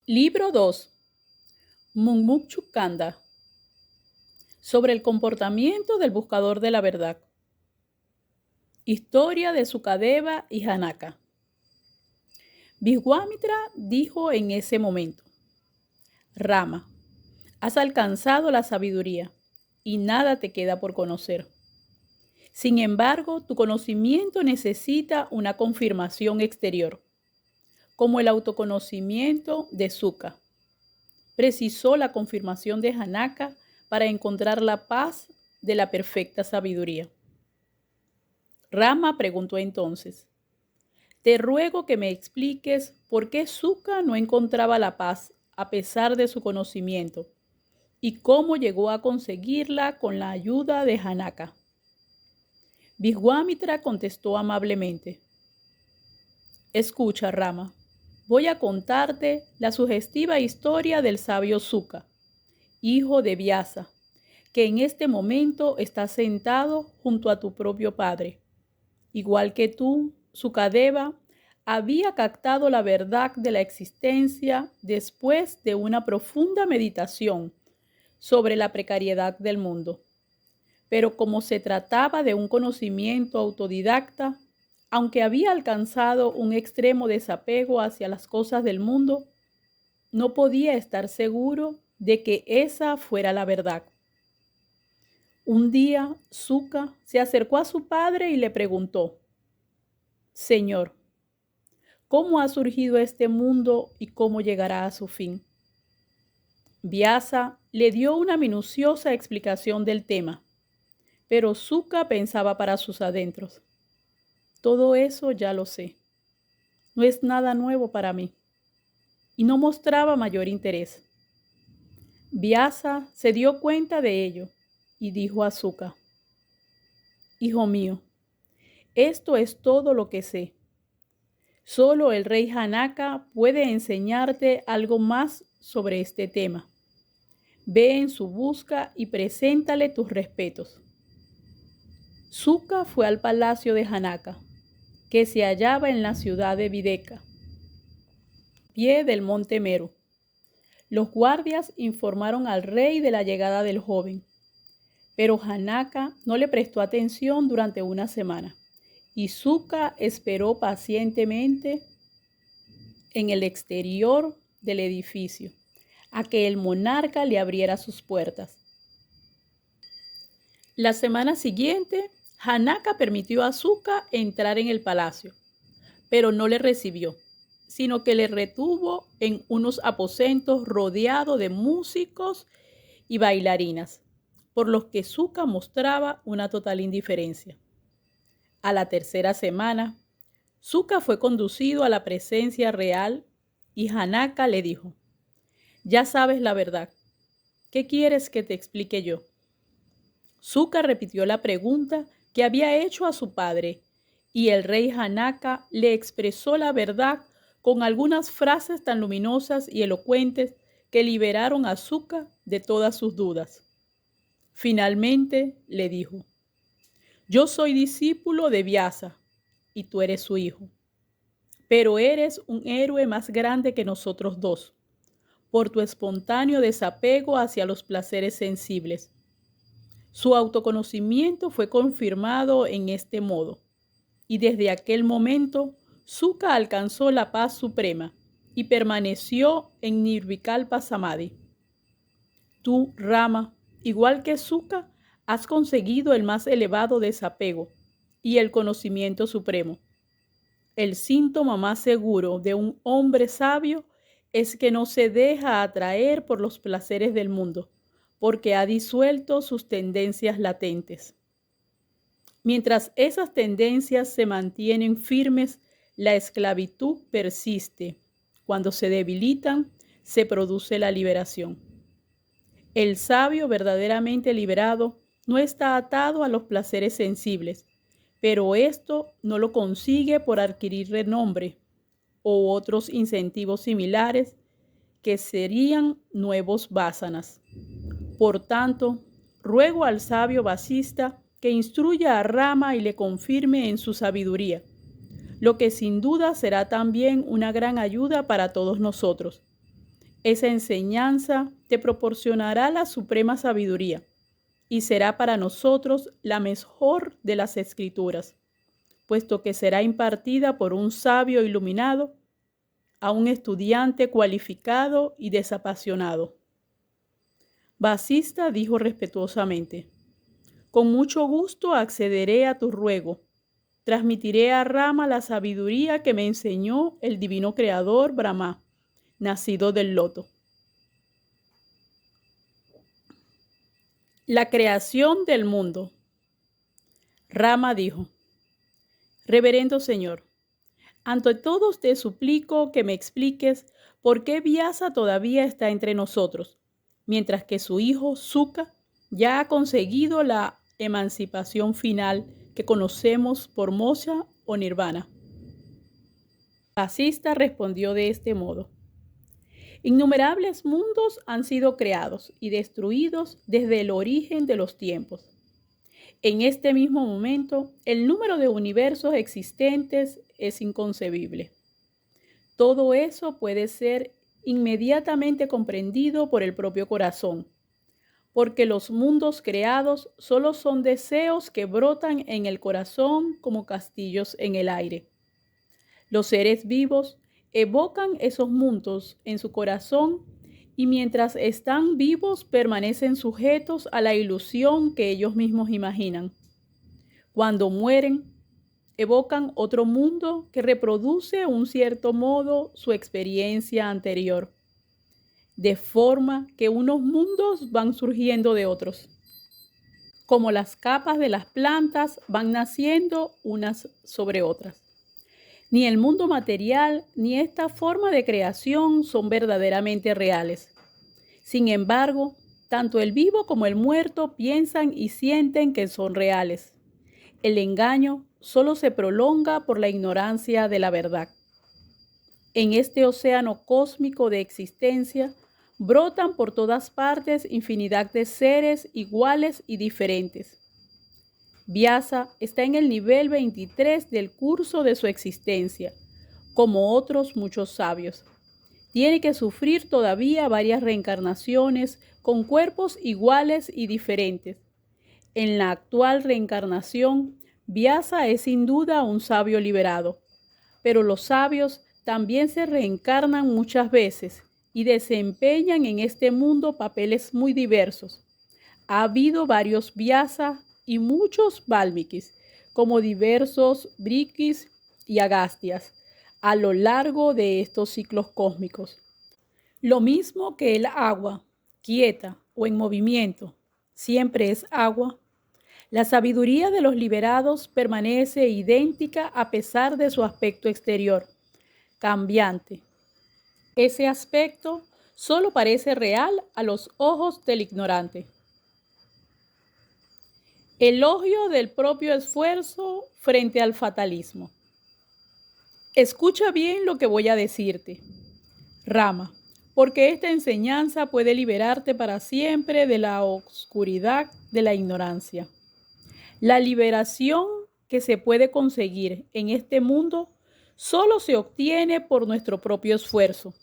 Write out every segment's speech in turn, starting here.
Libro 2. Mungmukchu Kanda. Sobre el comportamiento del buscador de la verdad. Historia de Sukadeva y Janaka. Vishwamitra dijo en ese momento: Rama, has alcanzado la sabiduría y nada te queda por conocer. Sin embargo, tu conocimiento necesita una confirmación exterior, como el autoconocimiento de Suka. Precisó la confirmación de Janaka para encontrar la paz de la perfecta sabiduría. Rama preguntó entonces: te ruego que me expliques por qué Suka no encontraba la paz a pesar de su conocimiento y cómo llegó a conseguirla con la ayuda de Janaka. Vishwamitra contestó amablemente: escucha, Rama, voy a contarte la sugestiva historia del sabio Suka, hijo de Vyasa, que en este momento está sentado junto a tu propio padre. Igual que tú, Sukadeva había captado la verdad de la existencia después de una profunda meditación sobre la precariedad del mundo. Pero como se trataba de un conocimiento autodidacta, aunque había alcanzado un extremo desapego hacia las cosas del mundo, no podía estar seguro de que esa fuera la verdad. Un día, Suka se acercó a su padre y le preguntó: Señor, ¿cómo ha surgido este mundo y cómo llegará a su fin? Vyasa le dio una minuciosa explicación del tema, pero Suka pensaba para sus adentros: todo eso ya lo sé. No es nada nuevo para mí. Y no mostraba mayor interés. Vyasa se dio cuenta de ello y dijo a Suka: hijo mío, esto es todo lo que sé. Solo el rey Janaka puede enseñarte algo más sobre este tema. Ve en su busca y preséntale tus respetos. Suka fue al palacio de Janaka, que se hallaba en la ciudad de Videka, pie del monte Meru. Los guardias informaron al rey de la llegada del joven, pero Janaka no le prestó atención durante una semana, y Suka esperó pacientemente en el exterior del edificio a que el monarca le abriera sus puertas. La semana siguiente, Janaka permitió a Suka entrar en el palacio, pero no le recibió, sino que le retuvo en unos aposentos rodeado de músicos y bailarinas, por los que Suka mostraba una total indiferencia. A la tercera semana, Suka fue conducido a la presencia real y Janaka le dijo: ya sabes la verdad. ¿Qué quieres que te explique yo? Suka repitió la pregunta que había hecho a su padre y el rey Janaka le expresó la verdad con algunas frases tan luminosas y elocuentes que liberaron a Suka de todas sus dudas. Finalmente le dijo: yo soy discípulo de Vyasa y tú eres su hijo, pero eres un héroe más grande que nosotros dos, por tu espontáneo desapego hacia los placeres sensibles. Su autoconocimiento fue confirmado en este modo, y desde aquel momento Suka alcanzó la paz suprema y permaneció en Nirvikalpa Samadhi. Tú, Rama, igual que Suka, has conseguido el más elevado desapego y el conocimiento supremo. El síntoma más seguro de un hombre sabio es que no se deja atraer por los placeres del mundo, porque ha disuelto sus tendencias latentes. Mientras esas tendencias se mantienen firmes, la esclavitud persiste. Cuando se debilitan, se produce la liberación. El sabio verdaderamente liberado no está atado a los placeres sensibles, pero esto no lo consigue por adquirir renombre o otros incentivos similares que serían nuevos vásanas. Por tanto, ruego al sabio Vasista que instruya a Rama y le confirme en su sabiduría, lo que sin duda será también una gran ayuda para todos nosotros. Esa enseñanza te proporcionará la suprema sabiduría y será para nosotros la mejor de las escrituras, puesto que será impartida por un sabio iluminado a un estudiante cualificado y desapasionado. Vasista dijo respetuosamente: con mucho gusto accederé a tu ruego. Transmitiré a Rama la sabiduría que me enseñó el divino creador Brahma, nacido del loto. La creación del mundo. Rama dijo: Reverendo Señor, ante todos te suplico que me expliques por qué Vyasa todavía está entre nosotros, mientras que su hijo Suka ya ha conseguido la emancipación final que conocemos por moksha o nirvana. Vasista respondió de este modo: innumerables mundos han sido creados y destruidos desde el origen de los tiempos. En este mismo momento, el número de universos existentes es inconcebible. Todo eso puede ser inmediatamente comprendido por el propio corazón, porque los mundos creados solo son deseos que brotan en el corazón como castillos en el aire. Los seres vivos evocan esos mundos en su corazón y mientras están vivos permanecen sujetos a la ilusión que ellos mismos imaginan. Cuando mueren, evocan otro mundo que reproduce un cierto modo su experiencia anterior, de forma que unos mundos van surgiendo de otros. Como las capas de las plantas van naciendo unas sobre otras. Ni el mundo material ni esta forma de creación son verdaderamente reales. Sin embargo, tanto el vivo como el muerto piensan y sienten que son reales. El engaño solo se prolonga por la ignorancia de la verdad. En este océano cósmico de existencia, brotan por todas partes infinidad de seres iguales y diferentes. Vyasa está en el nivel 23 del curso de su existencia, como otros muchos sabios. Tiene que sufrir todavía varias reencarnaciones con cuerpos iguales y diferentes. En la actual reencarnación, Vyasa es sin duda un sabio liberado, pero los sabios también se reencarnan muchas veces y desempeñan en este mundo papeles muy diversos. Ha habido varios Vyasa y muchos Valmikis, como diversos Brihis y Agastias, a lo largo de estos ciclos cósmicos. Lo mismo que el agua, quieta o en movimiento, siempre es agua. La sabiduría de los liberados permanece idéntica a pesar de su aspecto exterior, cambiante. Ese aspecto solo parece real a los ojos del ignorante. Elogio del propio esfuerzo frente al fatalismo. Escucha bien lo que voy a decirte, Rama, porque esta enseñanza puede liberarte para siempre de la oscuridad de la ignorancia. La liberación que se puede conseguir en este mundo solo se obtiene por nuestro propio esfuerzo.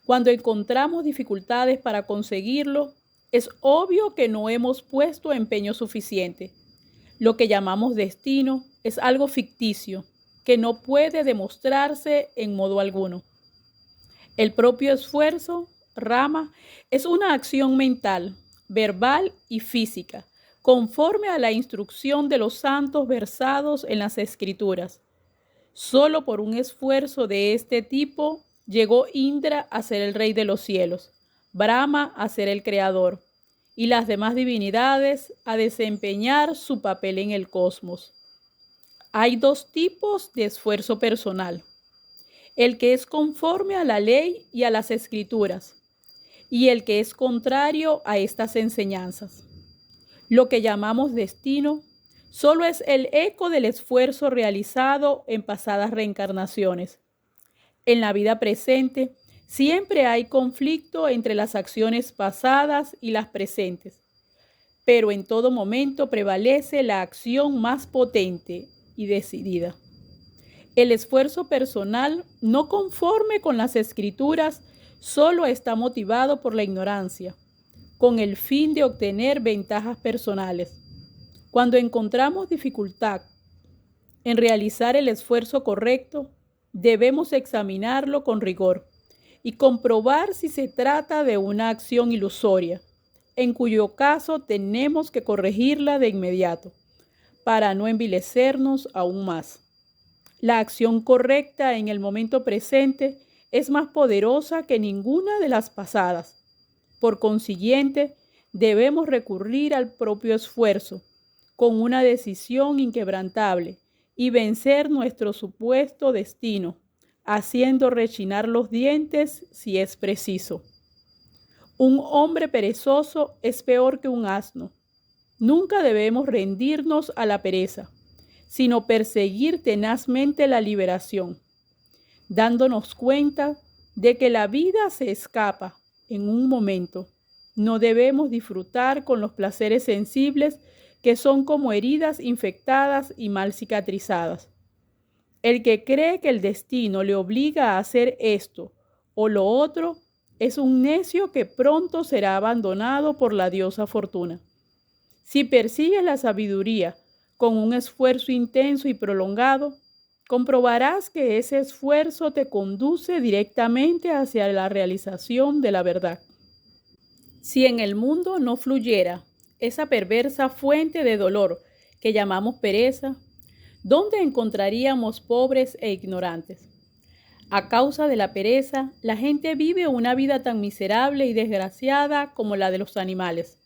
Cuando encontramos dificultades para conseguirlo, es obvio que no hemos puesto empeño suficiente. Lo que llamamos destino es algo ficticio, que no puede demostrarse en modo alguno. El propio esfuerzo, Rama, es una acción mental, verbal y física, conforme a la instrucción de los santos versados en las Escrituras. Solo por un esfuerzo de este tipo llegó Indra a ser el rey de los cielos, Brahma a ser el creador y las demás divinidades a desempeñar su papel en el cosmos. Hay dos tipos de esfuerzo personal: el que es conforme a la ley y a las escrituras, y el que es contrario a estas enseñanzas. Lo que llamamos destino solo es el eco del esfuerzo realizado en pasadas reencarnaciones. En la vida presente, siempre hay conflicto entre las acciones pasadas y las presentes, pero en todo momento prevalece la acción más potente y decidida. El esfuerzo personal no conforme con las escrituras solo está motivado por la ignorancia, con el fin de obtener ventajas personales. Cuando encontramos dificultad en realizar el esfuerzo correcto, debemos examinarlo con rigor y comprobar si se trata de una acción ilusoria, en cuyo caso tenemos que corregirla de inmediato, para no envilecernos aún más. La acción correcta en el momento presente es más poderosa que ninguna de las pasadas. Por consiguiente, debemos recurrir al propio esfuerzo, con una decisión inquebrantable, y vencer nuestro supuesto destino, haciendo rechinar los dientes si es preciso. Un hombre perezoso es peor que un asno. Nunca debemos rendirnos a la pereza, sino perseguir tenazmente la liberación, dándonos cuenta de que la vida se escapa en un momento. No debemos disfrutar con los placeres sensibles que son como heridas infectadas y mal cicatrizadas. El que cree que el destino le obliga a hacer esto o lo otro es un necio que pronto será abandonado por la diosa Fortuna. Si persigues la sabiduría con un esfuerzo intenso y prolongado, comprobarás que ese esfuerzo te conduce directamente hacia la realización de la verdad. Si en el mundo no fluyera esa perversa fuente de dolor que llamamos pereza, ¿dónde encontraríamos pobres e ignorantes? A causa de la pereza, la gente vive una vida tan miserable y desgraciada como la de los animales.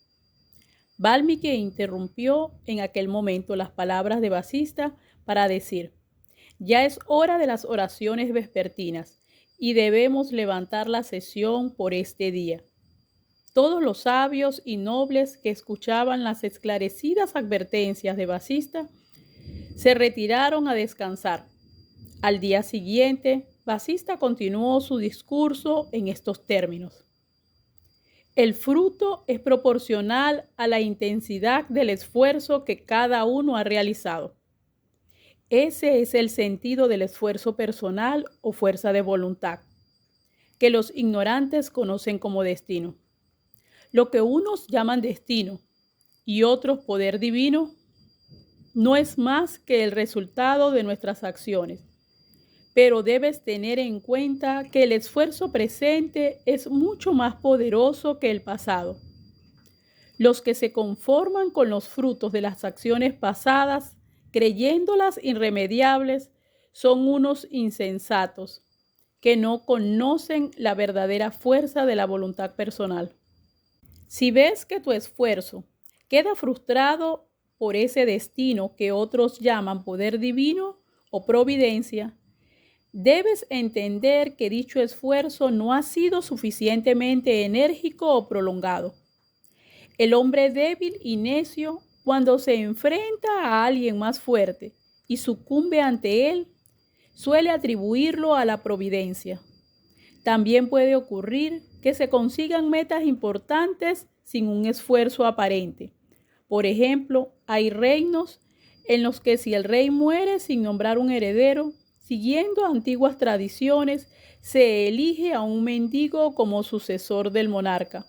Valmiki interrumpió en aquel momento las palabras de Vasista para decir: ya es hora de las oraciones vespertinas y debemos levantar la sesión por este día. Todos los sabios y nobles que escuchaban las esclarecidas advertencias de Vasista se retiraron a descansar. Al día siguiente, Vasista continuó su discurso en estos términos: el fruto es proporcional a la intensidad del esfuerzo que cada uno ha realizado. Ese es el sentido del esfuerzo personal o fuerza de voluntad, que los ignorantes conocen como destino. Lo que unos llaman destino y otros poder divino no es más que el resultado de nuestras acciones. Pero debes tener en cuenta que el esfuerzo presente es mucho más poderoso que el pasado. Los que se conforman con los frutos de las acciones pasadas, creyéndolas irremediables, son unos insensatos que no conocen la verdadera fuerza de la voluntad personal. Si ves que tu esfuerzo queda frustrado por ese destino que otros llaman poder divino o providencia, debes entender que dicho esfuerzo no ha sido suficientemente enérgico o prolongado. El hombre débil y necio, cuando se enfrenta a alguien más fuerte y sucumbe ante él, suele atribuirlo a la providencia. También puede ocurrir que se consigan metas importantes sin un esfuerzo aparente. Por ejemplo, hay reinos en los que si el rey muere sin nombrar un heredero, siguiendo antiguas tradiciones, se elige a un mendigo como sucesor del monarca.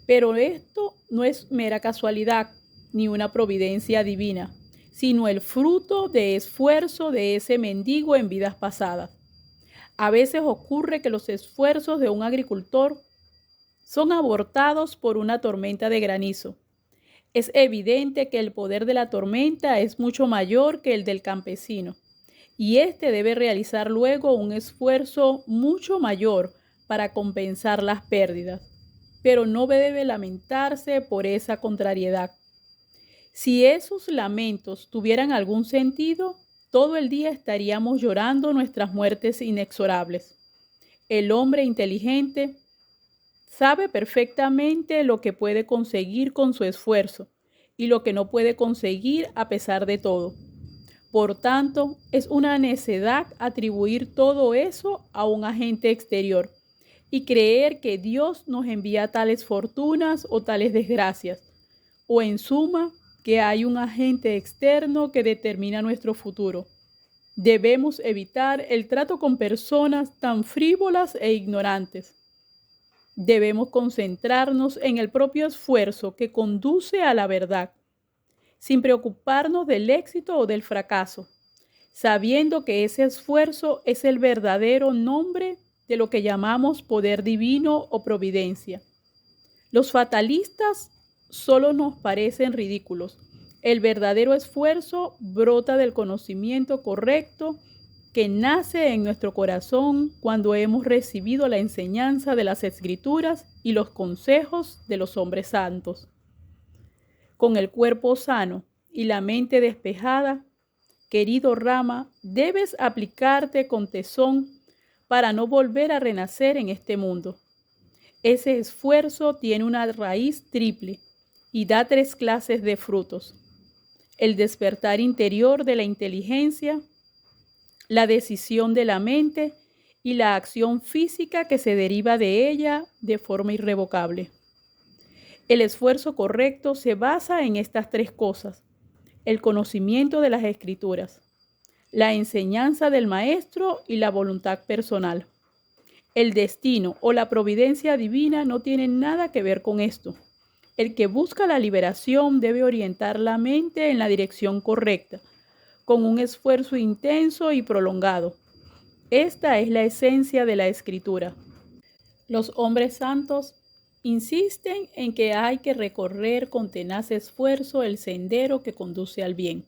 Pero esto no es mera casualidad ni una providencia divina, sino el fruto de esfuerzo de ese mendigo en vidas pasadas. A veces ocurre que los esfuerzos de un agricultor son abortados por una tormenta de granizo. Es evidente que el poder de la tormenta es mucho mayor que el del campesino, y éste debe realizar luego un esfuerzo mucho mayor para compensar las pérdidas, pero no debe lamentarse por esa contrariedad. Si esos lamentos tuvieran algún sentido, todo el día estaríamos llorando nuestras muertes inexorables. El hombre inteligente sabe perfectamente lo que puede conseguir con su esfuerzo y lo que no puede conseguir a pesar de todo. Por tanto, es una necedad atribuir todo eso a un agente exterior y creer que Dios nos envía tales fortunas o tales desgracias, o en suma, que hay un agente externo que determina nuestro futuro. Debemos evitar el trato con personas tan frívolas e ignorantes. Debemos concentrarnos en el propio esfuerzo que conduce a la verdad, sin preocuparnos del éxito o del fracaso, sabiendo que ese esfuerzo es el verdadero nombre de lo que llamamos poder divino o providencia. Los fatalistas solo nos parecen ridículos. El verdadero esfuerzo brota del conocimiento correcto que nace en nuestro corazón cuando hemos recibido la enseñanza de las Escrituras y los consejos de los hombres santos. Con el cuerpo sano y la mente despejada, querido Rama, debes aplicarte con tesón para no volver a renacer en este mundo. Ese esfuerzo tiene una raíz triple y da 3 clases de frutos: el despertar interior de la inteligencia, la decisión de la mente y la acción física que se deriva de ella de forma irrevocable. El esfuerzo correcto se basa en estas 3 cosas: el conocimiento de las Escrituras, la enseñanza del Maestro y la voluntad personal. El destino o la providencia divina no tienen nada que ver con esto. El que busca la liberación debe orientar la mente en la dirección correcta, con un esfuerzo intenso y prolongado. Esta es la esencia de la Escritura. Los hombres santos insisten en que hay que recorrer con tenaz esfuerzo el sendero que conduce al bien.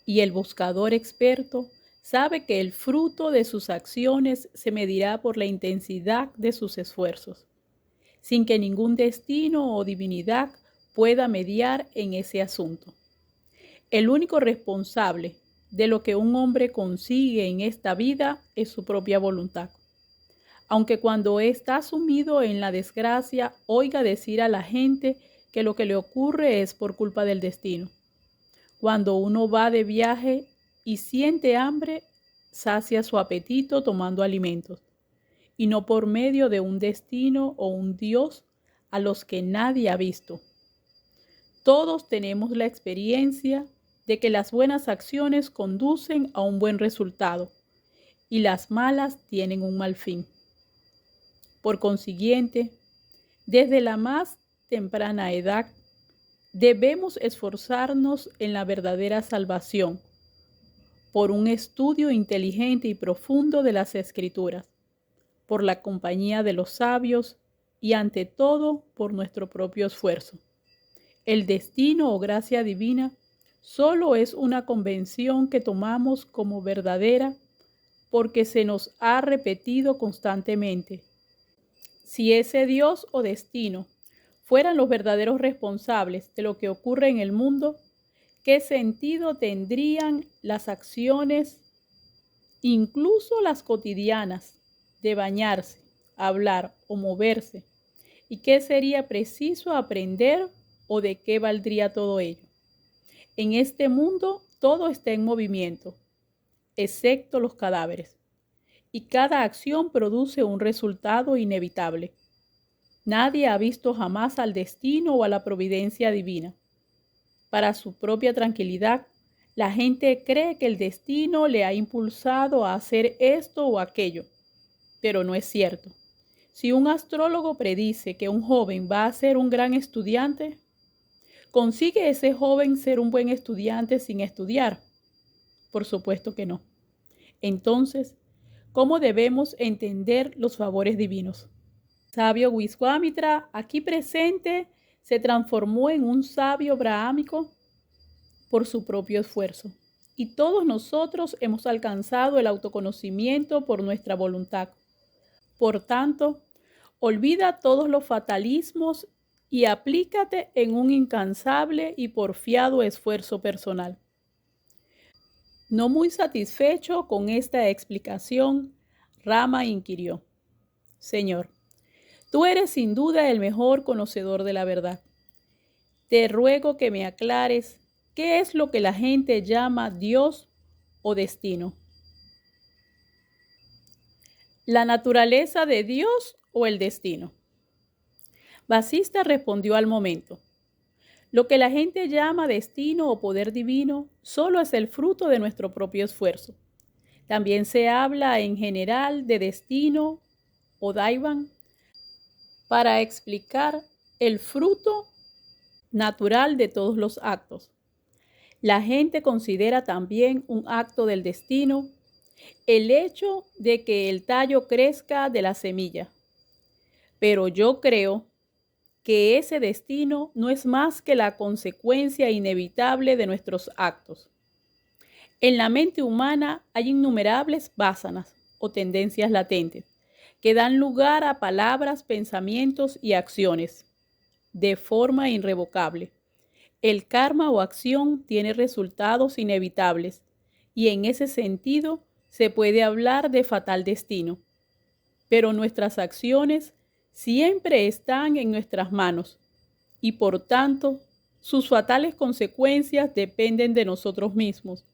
Y el buscador experto sabe que el fruto de sus acciones se medirá por la intensidad de sus esfuerzos, sin que ningún destino o divinidad pueda mediar en ese asunto. El único responsable de lo que un hombre consigue en esta vida es su propia voluntad. Aunque cuando está sumido en la desgracia, oiga decir a la gente que lo que le ocurre es por culpa del destino. Cuando uno va de viaje y siente hambre, sacia su apetito tomando alimentos, y no por medio de un destino o un Dios a los que nadie ha visto. Todos tenemos la experiencia de que las buenas acciones conducen a un buen resultado y las malas tienen un mal fin. Por consiguiente, desde la más temprana edad, debemos esforzarnos en la verdadera salvación por un estudio inteligente y profundo de las Escrituras, por la compañía de los sabios y ante todo por nuestro propio esfuerzo. El destino o gracia divina solo es una convención que tomamos como verdadera porque se nos ha repetido constantemente. Si ese Dios o destino fueran los verdaderos responsables de lo que ocurre en el mundo, ¿qué sentido tendrían las acciones, incluso las cotidianas, de bañarse, hablar o moverse? ¿Y qué sería preciso aprender o de qué valdría todo ello? En este mundo todo está en movimiento, excepto los cadáveres, y cada acción produce un resultado inevitable. Nadie ha visto jamás al destino o a la providencia divina. Para su propia tranquilidad, la gente cree que el destino le ha impulsado a hacer esto o aquello, pero no es cierto. Si un astrólogo predice que un joven va a ser un gran estudiante, ¿consigue ese joven ser un buen estudiante sin estudiar? Por supuesto que no. Entonces, ¿cómo debemos entender los favores divinos? Sabio Wiswamitra, aquí presente, se transformó en un sabio brahámico por su propio esfuerzo. Y todos nosotros hemos alcanzado el autoconocimiento por nuestra voluntad. Por tanto, olvida todos los fatalismos y aplícate en un incansable y porfiado esfuerzo personal. No muy satisfecho con esta explicación, Rama inquirió: Señor, tú eres sin duda el mejor conocedor de la verdad. Te ruego que me aclares qué es lo que la gente llama Dios o destino. ¿La naturaleza de Dios o el destino? Vasista respondió al momento: lo que la gente llama destino o poder divino solo es el fruto de nuestro propio esfuerzo. También se habla en general de destino o Daivan para explicar el fruto natural de todos los actos. La gente considera también un acto del destino el hecho de que el tallo crezca de la semilla. Pero yo creo que ese destino no es más que la consecuencia inevitable de nuestros actos. En la mente humana hay innumerables vásanas o tendencias latentes que dan lugar a palabras, pensamientos y acciones de forma irrevocable. El karma o acción tiene resultados inevitables y en ese sentido se puede hablar de fatal destino. Pero nuestras acciones siempre están en nuestras manos y por tanto sus fatales consecuencias dependen de nosotros mismos.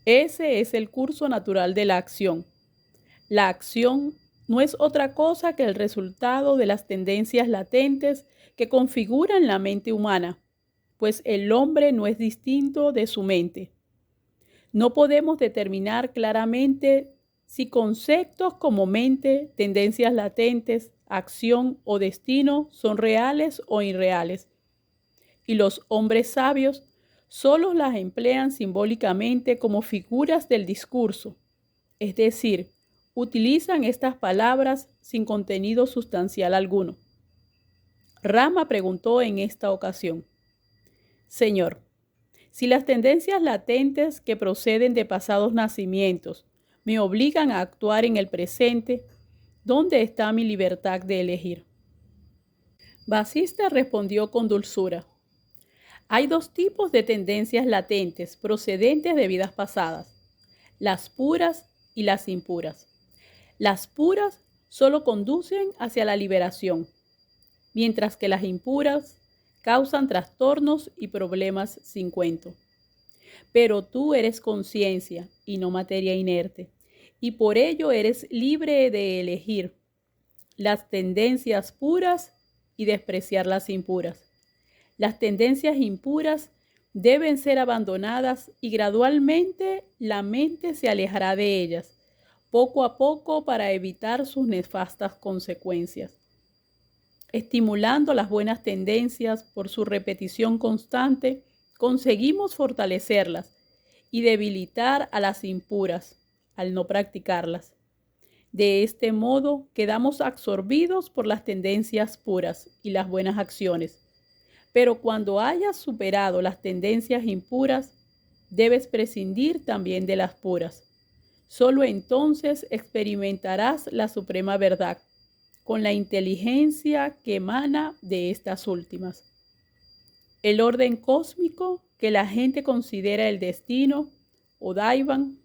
Ese es el curso natural de la acción. La acción no es otra cosa que el resultado de las tendencias latentes que configuran la mente humana, pues el hombre no es distinto de su mente. No podemos determinar claramente si conceptos como mente, tendencias latentes, acción o destino son reales o irreales. Y los hombres sabios solo las emplean simbólicamente como figuras del discurso, es decir, utilizan estas palabras sin contenido sustancial alguno. Rama preguntó en esta ocasión: Señor, si las tendencias latentes que proceden de pasados nacimientos me obligan a actuar en el presente, ¿dónde está mi libertad de elegir? Vasista respondió con dulzura: Hay dos tipos de tendencias latentes procedentes de vidas pasadas, las puras y las impuras. Las puras solo conducen hacia la liberación, mientras que las impuras causan trastornos y problemas sin cuento. Pero tú eres conciencia y no materia inerte, y por ello eres libre de elegir las tendencias puras y despreciar las impuras. Las tendencias impuras deben ser abandonadas y gradualmente la mente se alejará de ellas, poco a poco para evitar sus nefastas consecuencias. Estimulando las buenas tendencias por su repetición constante, conseguimos fortalecerlas y debilitar a las impuras al no practicarlas. De este modo quedamos absorbidos por las tendencias puras y las buenas acciones. Pero cuando hayas superado las tendencias impuras, debes prescindir también de las puras. Solo entonces experimentarás la suprema verdad, con la inteligencia que emana de estas últimas. El orden cósmico que la gente considera el destino, o Daivan,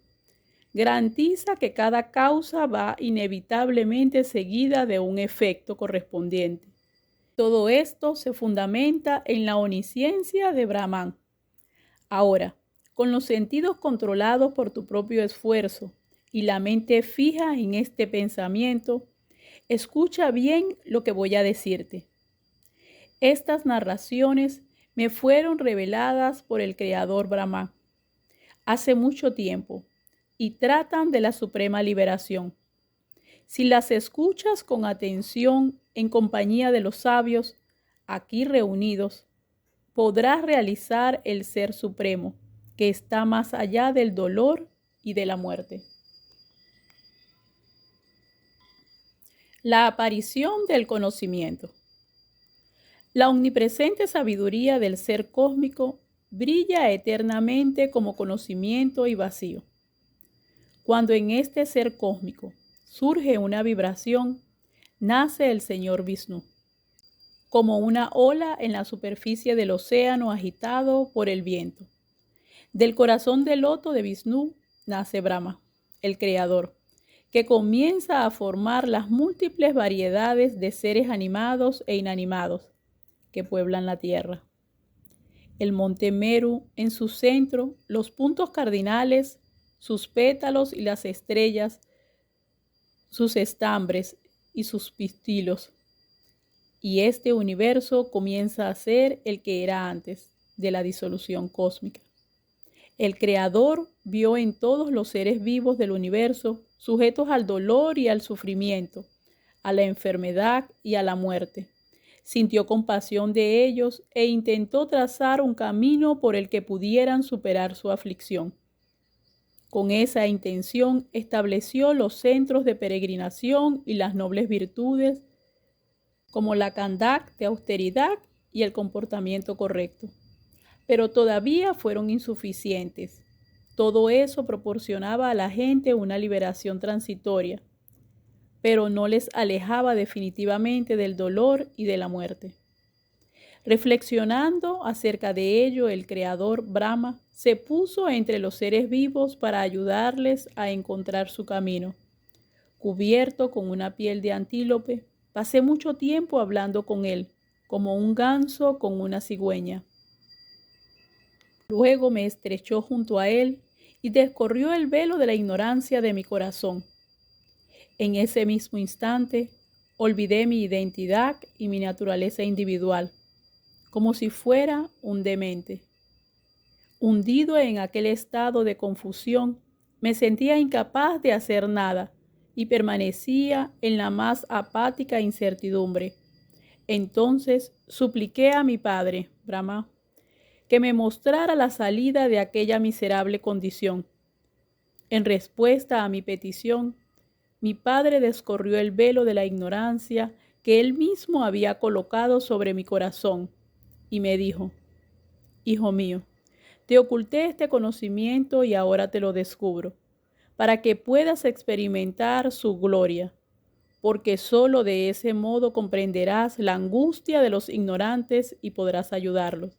garantiza que cada causa va inevitablemente seguida de un efecto correspondiente. Todo esto se fundamenta en la omnisciencia de Brahman. Ahora, con los sentidos controlados por tu propio esfuerzo y la mente fija en este pensamiento, escucha bien lo que voy a decirte. Estas narraciones me fueron reveladas por el Creador Brahma hace mucho tiempo y tratan de la suprema liberación. Si las escuchas con atención en compañía de los sabios aquí reunidos, podrás realizar el Ser Supremo, que está más allá del dolor y de la muerte. La aparición del conocimiento. La omnipresente sabiduría del Ser cósmico brilla eternamente como conocimiento y vacío. Cuando en este Ser cósmico surge una vibración, nace el Señor Vishnu, como una ola en la superficie del océano agitado por el viento. Del corazón del loto de Vishnu nace Brahma, el Creador, que comienza a formar las múltiples variedades de seres animados e inanimados que pueblan la tierra. El monte Meru, en su centro, los puntos cardinales, sus pétalos y las estrellas, sus estambres y sus pistilos. Y este universo comienza a ser el que era antes de la disolución cósmica. El Creador vio en todos los seres vivos del universo, sujetos al dolor y al sufrimiento, a la enfermedad y a la muerte. Sintió compasión de ellos e intentó trazar un camino por el que pudieran superar su aflicción. Con esa intención estableció los centros de peregrinación y las nobles virtudes, como la conducta de austeridad y el comportamiento correcto. Pero todavía fueron insuficientes. Todo eso proporcionaba a la gente una liberación transitoria, pero no les alejaba definitivamente del dolor y de la muerte. Reflexionando acerca de ello, el creador Brahma se puso entre los seres vivos para ayudarles a encontrar su camino. Cubierto con una piel de antílope, pasé mucho tiempo hablando con él, como un ganso con una cigüeña. Luego me estrechó junto a él y descorrió el velo de la ignorancia de mi corazón. En ese mismo instante, olvidé mi identidad y mi naturaleza individual, como si fuera un demente. Hundido en aquel estado de confusión, me sentía incapaz de hacer nada y permanecía en la más apática incertidumbre. Entonces supliqué a mi padre, Brahma, que me mostrara la salida de aquella miserable condición. En respuesta a mi petición, mi padre descorrió el velo de la ignorancia que él mismo había colocado sobre mi corazón y me dijo: Hijo mío, te oculté este conocimiento y ahora te lo descubro, para que puedas experimentar su gloria, porque solo de ese modo comprenderás la angustia de los ignorantes y podrás ayudarlos.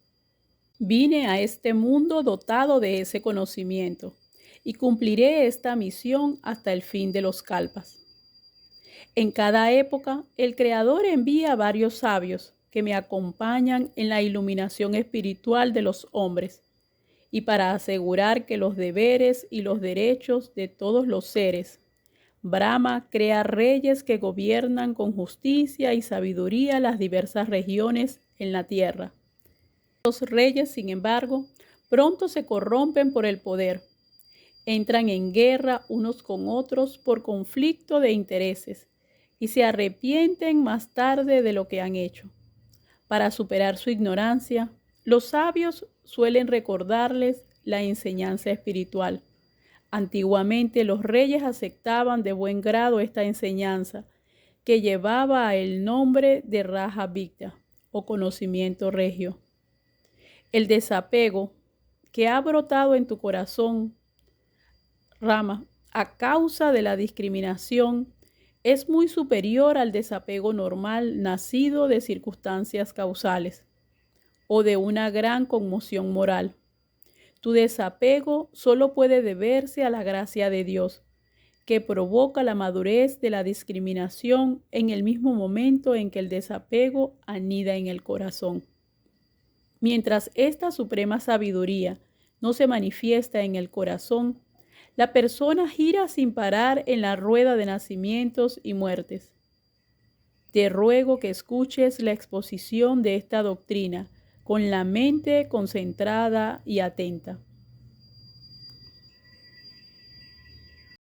Vine a este mundo dotado de ese conocimiento y cumpliré esta misión hasta el fin de los kalpas. En cada época, el Creador envía varios sabios que me acompañan en la iluminación espiritual de los hombres y para asegurar que los deberes y los derechos de todos los seres, Brahma crea reyes que gobiernan con justicia y sabiduría las diversas regiones en la tierra. Los reyes, sin embargo, pronto se corrompen por el poder. Entran en guerra unos con otros por conflicto de intereses y se arrepienten más tarde de lo que han hecho. Para superar su ignorancia, los sabios suelen recordarles la enseñanza espiritual. Antiguamente los reyes aceptaban de buen grado esta enseñanza, que llevaba el nombre de Raja Vidya o conocimiento regio. El desapego que ha brotado en tu corazón, Rama, a causa de la discriminación, es muy superior al desapego normal nacido de circunstancias causales o de una gran conmoción moral. Tu desapego solo puede deberse a la gracia de Dios, que provoca la madurez de la discriminación en el mismo momento en que el desapego anida en el corazón. Mientras esta suprema sabiduría no se manifiesta en el corazón, la persona gira sin parar en la rueda de nacimientos y muertes. Te ruego que escuches la exposición de esta doctrina con la mente concentrada y atenta.